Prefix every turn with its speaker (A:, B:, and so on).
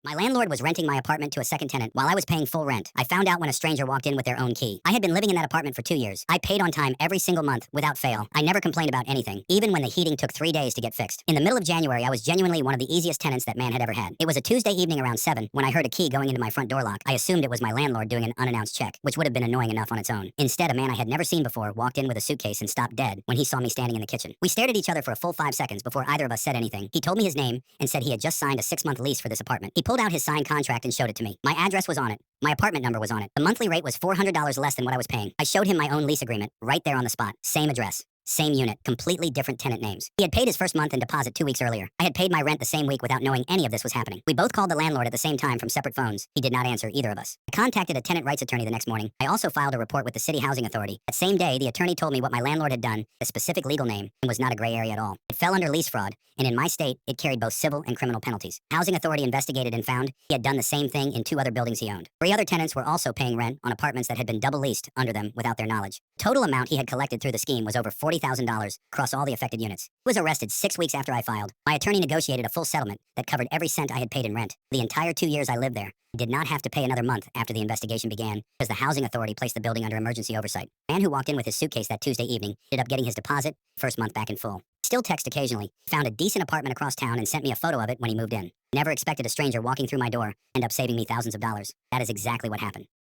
A: My landlord was renting my apartment to a second tenant while I was paying full rent. I found out when a stranger walked in with their own key. I had been living in that apartment for 2 years. I paid on time every single month without fail. I never complained about anything, even when the heating took 3 days to get fixed. In the middle of January, I was genuinely one of the easiest tenants that man had ever had. It was a Tuesday evening around 7 when I heard a key going into my front door lock. I assumed it was my landlord doing an unannounced check, which would have been annoying enough on its own. Instead, a man I had never seen before walked in with a suitcase and stopped dead when he saw me standing in the kitchen. We stared at each other for a full 5 seconds before either of us said anything. He told me his name and said he had just signed a 6-month lease for this apartment. He pulled out his signed contract and showed it to me. My address was on it. My apartment number was on it. The monthly rate was $400 less than what I was paying. I showed him my own lease agreement right there on the spot. Same address. Same unit, completely different tenant names. He had paid his first month in deposit 2 weeks earlier. I had paid my rent the same week without knowing any of this was happening. We both called the landlord at the same time from separate phones. He did not answer either of us. I contacted a tenant rights attorney the next morning. I also filed a report with the city housing authority. That same day, the attorney told me what my landlord had done, a specific legal name, and was not a gray area at all. It fell under lease fraud, and in my state, it carried both civil and criminal penalties. Housing authority investigated and found he had done the same thing in 2 other buildings he owned. 3 other tenants were also paying rent on apartments that had been double leased under them without their knowledge. Total amount he had collected through the scheme was over $40,000 across all the affected units. He was arrested 6 weeks after I filed. My attorney negotiated a full settlement that covered every cent I had paid in rent. The entire 2 years I lived there, I did not have to pay another month after the investigation began because the housing authority placed the building under emergency oversight. The man who walked in with his suitcase that Tuesday evening ended up getting his deposit, first month back in full. Still text occasionally. Found a decent apartment across town and sent me a photo of it when he moved in. Never expected a stranger walking through my door end up saving me thousands of dollars. That is exactly what happened.